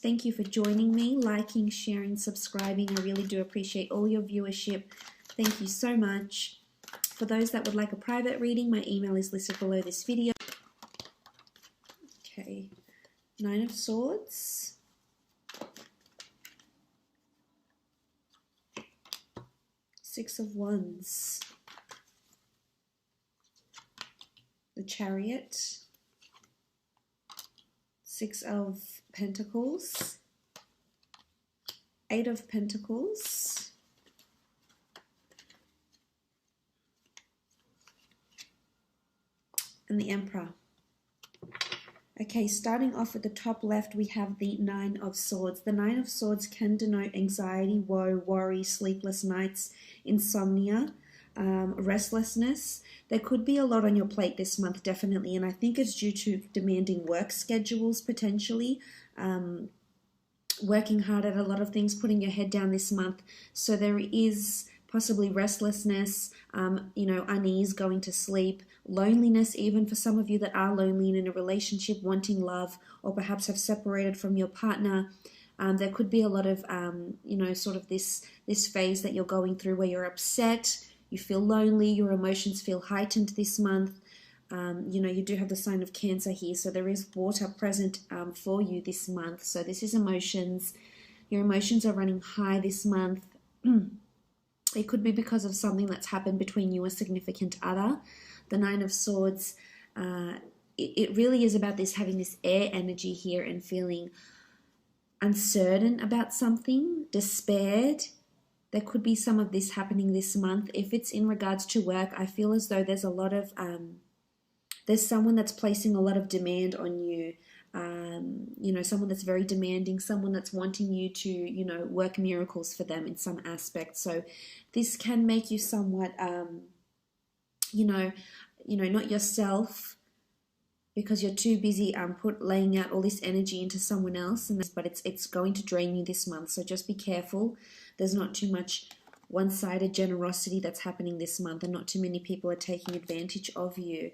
Thank you for joining me, liking, sharing, subscribing. I really do appreciate all your viewership. Thank you so much. For those that would like a private reading, my email is listed below this video. Okay, Nine of Swords. Six of Wands. The Chariot. Six of Pentacles. Eight of Pentacles. And the Emperor. Okay, starting off at the top left, we have the Nine of Swords. The Nine of Swords can denote anxiety, woe, worry, sleepless nights, insomnia, restlessness. There could be a lot on your plate this month, definitely, and I think it's due to demanding work schedules, potentially, working hard at a lot of things, putting your head down this month. So there is possibly restlessness, unease, going to sleep, loneliness, even for some of you that are lonely and in a relationship, wanting love, or perhaps have separated from your partner. There could be a lot of, sort of this phase that you're going through where you're upset, you feel lonely, your emotions feel heightened this month. You do have the sign of Cancer here, so there is water present for you this month. So this is emotions. Your emotions are running high this month. It could be because of something that's happened between you and a significant other. The Nine of Swords, it really is about this, having this air energy here and feeling uncertain about something, despaired. There could be some of this happening this month. If it's in regards to work, I feel as though there's a lot of, there's someone that's placing a lot of demand on you. Someone that's very demanding, someone that's wanting you to, work miracles for them in some aspect. So this can make you somewhat, not yourself, because you're too busy laying out all this energy into someone else, but it's going to drain you this month. So just be careful. There's not too much one-sided generosity that's happening this month, and not too many people are taking advantage of you.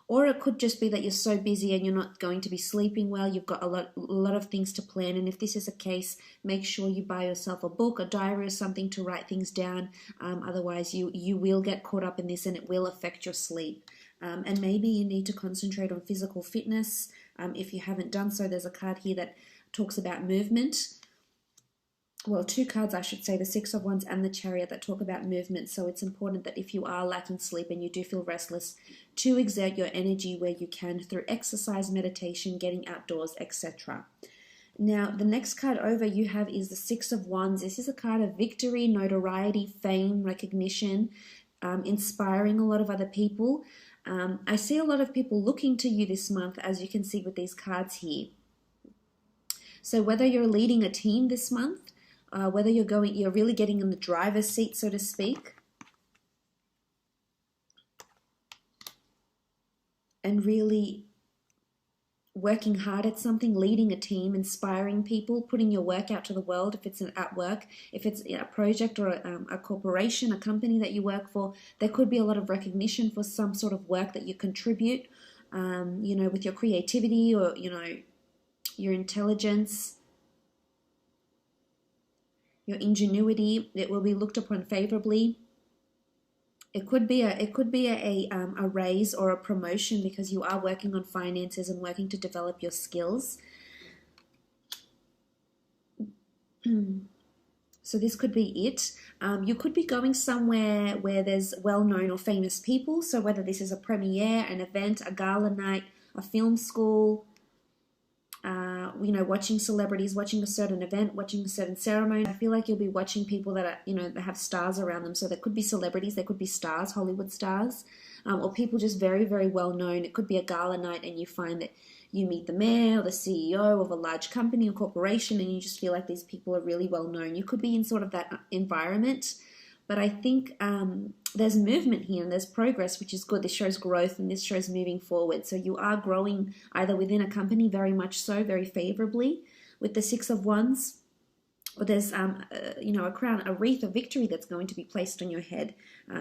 Or it could just be that you're so busy and you're not going to be sleeping well. You've got a lot of things to plan, and if this is a case, make sure you buy yourself a book, a diary, or something to write things down. Otherwise, you will get caught up in this, and it will affect your sleep. And maybe you need to concentrate on physical fitness. If you haven't done so, there's a card here that talks about movement. Well, two cards, I should say, the Six of Wands and the Chariot, that talk about movement. So it's important that if you are lacking sleep and you do feel restless, to exert your energy where you can through exercise, meditation, getting outdoors, etc. Now, the next card over you have is the Six of Wands. This is a card of victory, notoriety, fame, recognition, inspiring a lot of other people. I see a lot of people looking to you this month, as you can see with these cards here. So whether you're leading a team this month, whether you're really getting in the driver's seat, so to speak, and really working hard at something, leading a team, inspiring people, putting your work out to the world. If it's at work, if it's a project or a corporation, a company that you work for, there could be a lot of recognition for some sort of work that you contribute, with your creativity or, your intelligence, your ingenuity. It will be looked upon favorably. It could be a raise or a promotion because you are working on finances and working to develop your skills. So this could be it. You could be going somewhere where there's well-known or famous people. So whether this is a premiere, an event, a gala night, a film school, watching celebrities, watching a certain event, watching a certain ceremony. I feel like you'll be watching people that are, that have stars around them. So there could be celebrities, there could be stars, Hollywood stars, or people just very, very well known. It could be a gala night and you find that you meet the mayor or the CEO of a large company or corporation and you just feel like these people are really well known. You could be in sort of that environment. But I think there's movement here and there's progress, which is good. This shows growth and this shows moving forward. So you are growing either within a company, very much so, very favorably with the Six of Wands, or there's a crown, a wreath of victory that's going to be placed on your head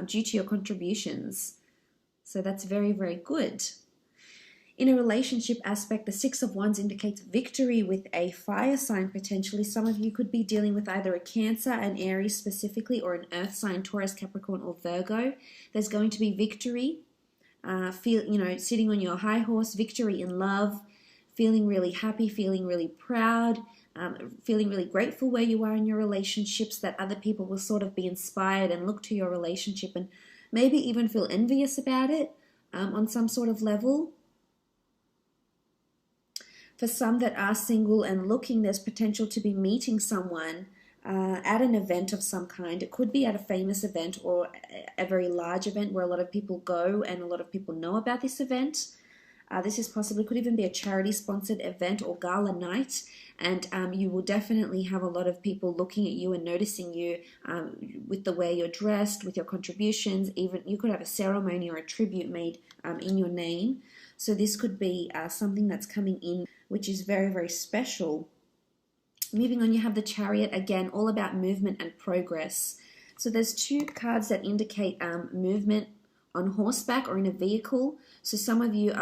due to your contributions. So that's very, very good. In a relationship aspect, the Six of Wands indicates victory with a fire sign potentially. Some of you could be dealing with either a Cancer, an Aries specifically, or an earth sign, Taurus, Capricorn, or Virgo. There's going to be victory. Sitting on your high horse, victory in love, feeling really happy, feeling really proud, feeling really grateful where you are in your relationships, that other people will sort of be inspired and look to your relationship and maybe even feel envious about it on some sort of level. For some that are single and looking, there's potential to be meeting someone at an event of some kind. It could be at a famous event or a very large event where a lot of people go and a lot of people know about this event. This is possibly, could even be a charity-sponsored event or gala night, and you will definitely have a lot of people looking at you and noticing you with the way you're dressed, with your contributions. Even you could have a ceremony or a tribute made in your name. So this could be something that's coming in, which is very, very special. Moving on, you have the Chariot, again, all about movement and progress. So there's two cards that indicate movement on horseback or in a vehicle. So some of you,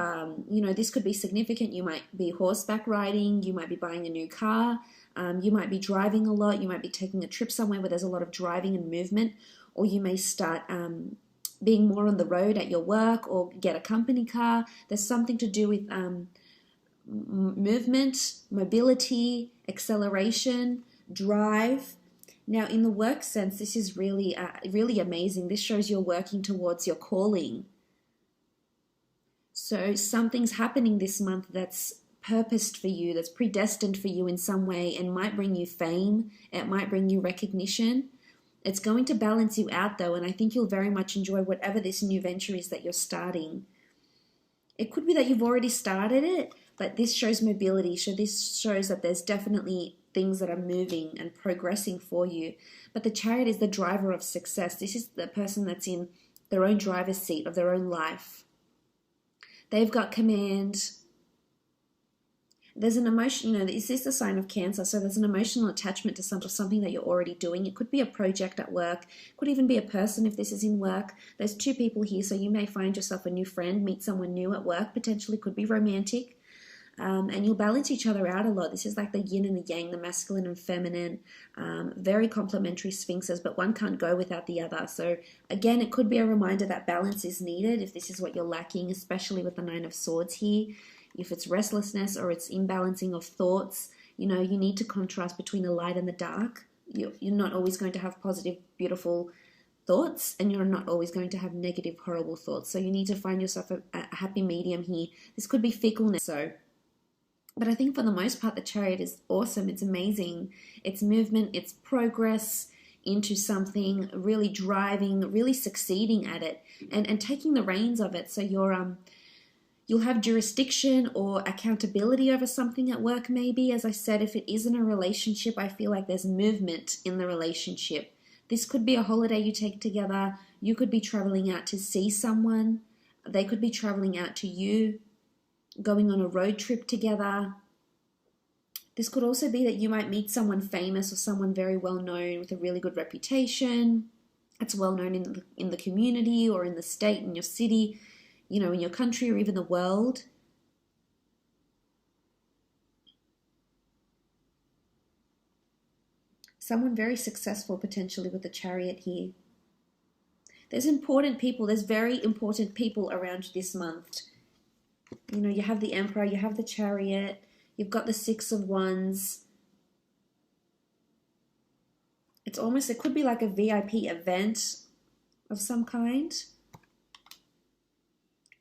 this could be significant. You might be horseback riding, you might be buying a new car, you might be driving a lot, you might be taking a trip somewhere where there's a lot of driving and movement, or you may start being more on the road at your work or get a company car. There's something to do with movement, mobility, acceleration, drive. Now, in the work sense, this is really, really amazing. This shows you're working towards your calling. So something's happening this month that's purposed for you, that's predestined for you in some way, and might bring you fame. It might bring you recognition. It's going to balance you out, though, and I think you'll very much enjoy whatever this new venture is that you're starting. It could be that you've already started it, but this shows mobility. So this shows that there's definitely things that are moving and progressing for you. But the Chariot is the driver of success. This is the person that's in their own driver's seat of their own life. They've got command. There's an emotion, this is the sign of Cancer, so there's an emotional attachment to something that you're already doing. It could be a project at work, could even be a person if this is in work. There's two people here, so you may find yourself a new friend, meet someone new at work, potentially could be romantic, and you'll balance each other out a lot. This is like the yin and the yang, the masculine and feminine, very complementary sphinxes, but one can't go without the other. So again, it could be a reminder that balance is needed if this is what you're lacking, especially with the Nine of Swords here. If it's restlessness or it's imbalancing of thoughts, you need to contrast between the light and the dark. You're not always going to have positive, beautiful thoughts, and you're not always going to have negative, horrible thoughts. So you need to find yourself a happy medium here. This could be fickleness. But I think for the most part, the Chariot is awesome. It's amazing. It's movement, it's progress into something, really driving, really succeeding at it, and taking the reins of it. So you'll have jurisdiction or accountability over something at work maybe. As I said, if it isn't a relationship, I feel like there's movement in the relationship. This could be a holiday you take together. You could be traveling out to see someone. They could be traveling out to you, going on a road trip together. This could also be that you might meet someone famous or someone very well known with a really good reputation. It's well known in the community or in the state, in your city, in your country or even the world. Someone very successful potentially with the Chariot here. There's important people, there's very important people around you this month. You have the Emperor, you have the Chariot, you've got the Six of Wands. It's almost, it could be like a VIP event of some kind.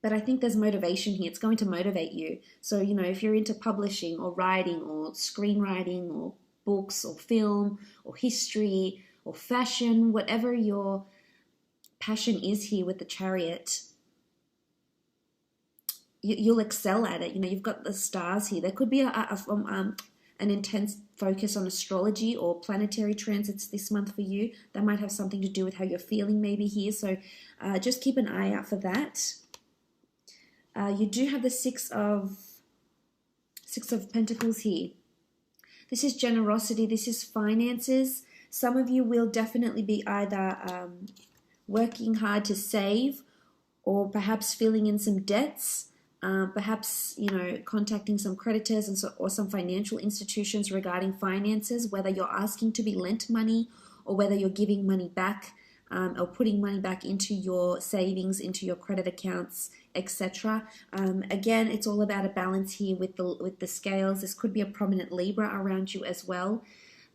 But I think there's motivation here. It's going to motivate you. So, if you're into publishing or writing or screenwriting or books or film or history or fashion, whatever your passion is here with the Chariot, you'll excel at it. You've got the stars here. There could be an intense focus on astrology or planetary transits this month for you. That might have something to do with how you're feeling maybe here. So just keep an eye out for that. You do have the Six of Pentacles here. This is generosity. This is finances. Some of you will definitely be either working hard to save or perhaps filling in some debts. Perhaps, you know, contacting some creditors and or some financial institutions regarding finances, whether you're asking to be lent money or whether you're giving money back, or putting money back into your savings, into your credit accounts, etc. Again, it's all about a balance here with the scales. This could be a prominent Libra around you as well,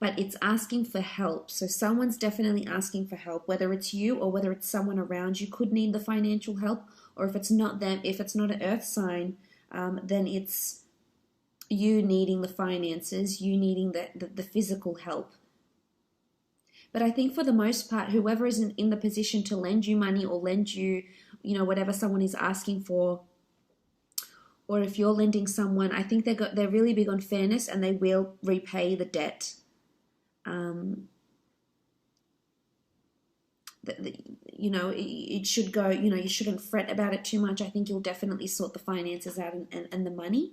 but it's asking for help. So someone's definitely asking for help, whether it's you or whether it's someone around you could need the financial help. Or if it's not them, if it's not an earth sign, then it's you needing the finances, you needing the physical help. But I think for the most part, whoever is in the position to lend you money or lend you, you know, whatever someone is asking for, or if you're lending someone, I think they're really big on fairness and they will repay the debt. You know, it should go, you know, you shouldn't fret about it too much. I think you'll definitely sort the finances out and the money,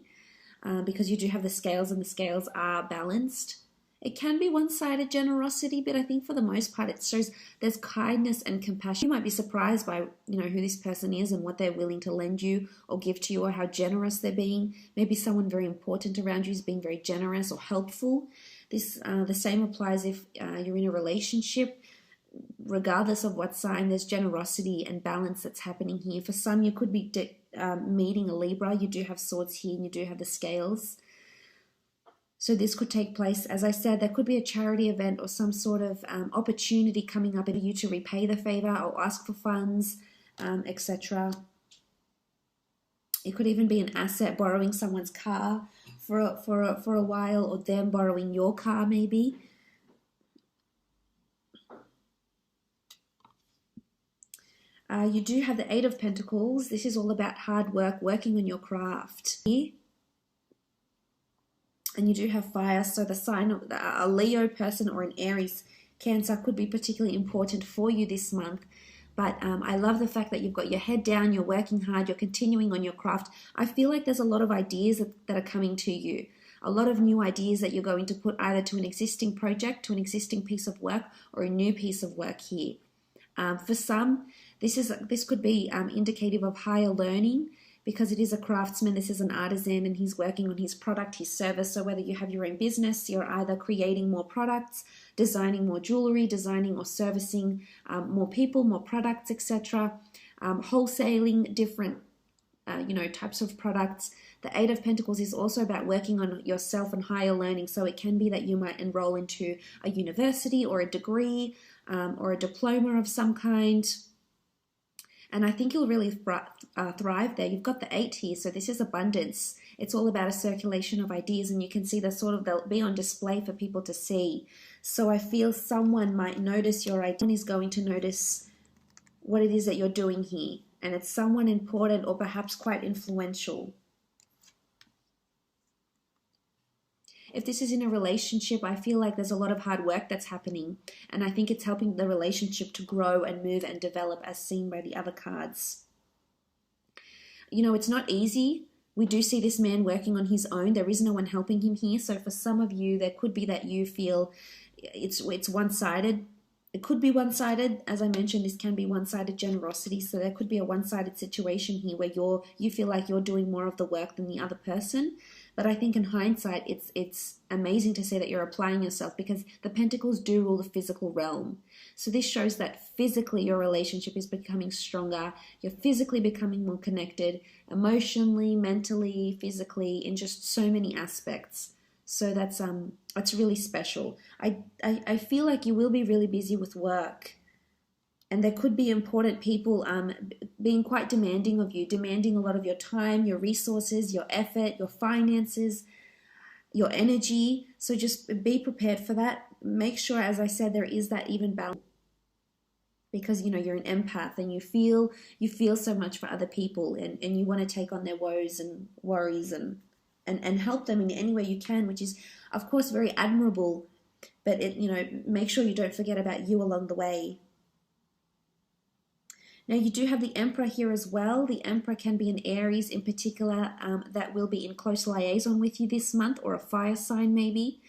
because you do have the scales and the scales are balanced. It can be one-sided generosity, but I think for the most part it shows there's kindness and compassion. You might be surprised by, you know, who this person is and what they're willing to lend you or give to you, or how generous they're being. Maybe someone very important around you is being very generous or helpful. This the same applies if you're in a relationship. Regardless of what sign, there's generosity and balance that's happening here. For some, you could be meeting a Libra. You do have swords here and you do have the scales. So this could take place, as I said, there could be a charity event or some sort of opportunity coming up for you to repay the favor or ask for funds, etc. It could even be an asset, borrowing someone's car for a while, or them borrowing your car maybe. You do have the Eight of Pentacles. This is all about hard work, working on your craft. And you do have fire, so the sign of a Leo person or an Aries, Cancer could be particularly important for you this month. But I love the fact that you've got your head down, you're working hard, you're continuing on your craft. I feel like there's a lot of ideas that are coming to you. A lot of new ideas that you're going to put either to an existing project, to an existing piece of work, or a new piece of work here. For some, this could be indicative of higher learning, because it is a craftsman, this is an artisan, and he's working on his product, his service. So whether you have your own business, you're either creating more products, designing more jewelry, designing or servicing more people, more products, etc. Wholesaling different types of products. The Eight of Pentacles is also about working on yourself and higher learning. So it can be that you might enroll into a university or a degree or a diploma of some kind. And I think you'll really thrive there. You've got the 8 here, so this is abundance. It's all about a circulation of ideas, and you can see they'll be on display for people to see. So I feel someone might notice your idea, is going to notice what it is that you're doing here. And it's someone important or perhaps quite influential. If this is in a relationship, I feel like there's a lot of hard work that's happening, and I think it's helping the relationship to grow and move and develop, as seen by the other cards. You know, it's not easy. We do see this man working on his own. There is no one helping him here. So for some of you, there could be that you feel it's one-sided. It could be one-sided. As I mentioned, this can be one-sided generosity. So there could be a one-sided situation here where you feel like you're doing more of the work than the other person. But I think in hindsight, it's amazing to see that you're applying yourself, because the Pentacles do rule the physical realm. So this shows that physically your relationship is becoming stronger. You're physically becoming more connected, emotionally, mentally, physically, in just so many aspects. So that's really special. I feel like you will be really busy with work. And there could be important people being quite demanding of you, demanding a lot of your time, your resources, your effort, your finances, your energy. So just be prepared for that. Make sure, as I said, there is that even balance, because you're an empath and you feel so much for other people, and you want to take on their woes and worries and help them in any way you can, which is of course very admirable. But make sure you don't forget about you along the way. Now, you do have the Emperor here as well. The Emperor can be an Aries in particular that will be in close liaison with you this month, or a fire sign maybe.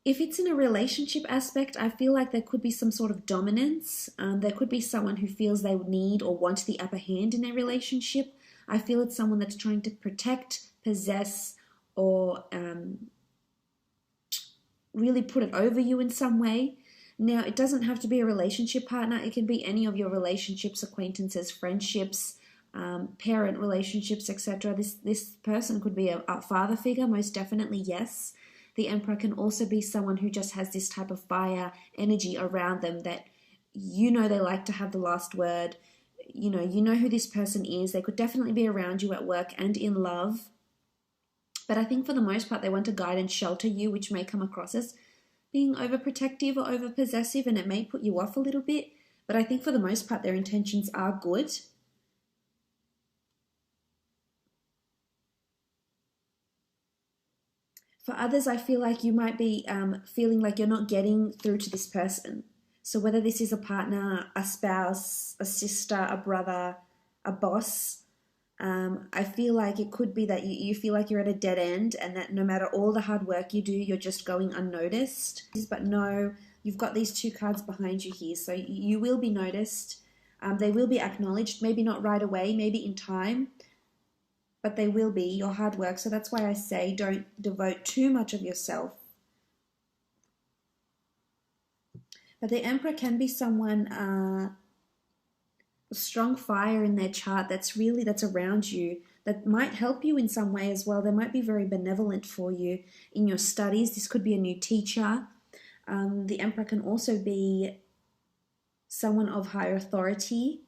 If it's in a relationship aspect, I feel like there could be some sort of dominance. There could be someone who feels they need or want the upper hand in a relationship. I feel it's someone that's trying to protect, possess, or really put it over you in some way. Now, it doesn't have to be a relationship partner. It can be any of your relationships, acquaintances, friendships, parent relationships, etc. This person could be a father figure, most definitely, yes. The Emperor can also be someone who just has this type of fire energy around them that you know they like to have the last word. You know who this person is. They could definitely be around you at work and in love. But I think for the most part, they want to guide and shelter you, which may come across as being overprotective or overpossessive, and it may put you off a little bit. But I think for the most part, their intentions are good. For others, I feel like you might be feeling like you're not getting through to this person. So whether this is a partner, a spouse, a sister, a brother, a boss, I feel like it could be that you feel like you're at a dead end, and that no matter all the hard work you do, you're just going unnoticed. But no, you've got these two cards behind you here. So you will be noticed. They will be acknowledged, maybe not right away, maybe in time, but they will be your hard work. So that's why I say don't devote too much of yourself. But the Emperor can be someone, a strong fire in their chart that's around you, that might help you in some way as well. They might be very benevolent for you in your studies. This could be a new teacher. The Emperor can also be someone of higher authority.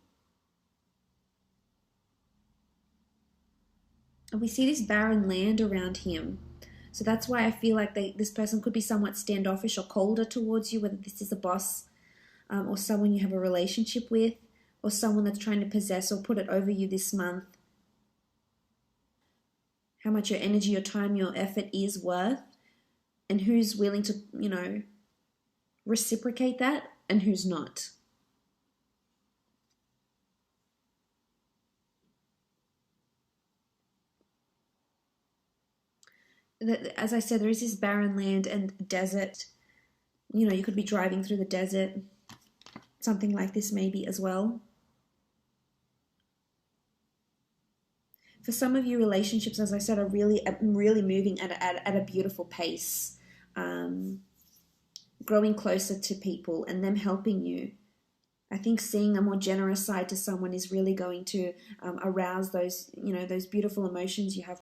And we see this barren land around him. So that's why I feel like this person could be somewhat standoffish or colder towards you, whether this is a boss or someone you have a relationship with, or someone that's trying to possess or put it over you this month. How much your energy, your time, your effort is worth, and who's willing to, reciprocate that and who's not. As I said, there is this barren land and desert. You could be driving through the desert. Something like this maybe as well. For some of you, relationships, as I said, are really moving at a beautiful pace. Growing closer to people and them helping you. I think seeing a more generous side to someone is really going to arouse those beautiful emotions you have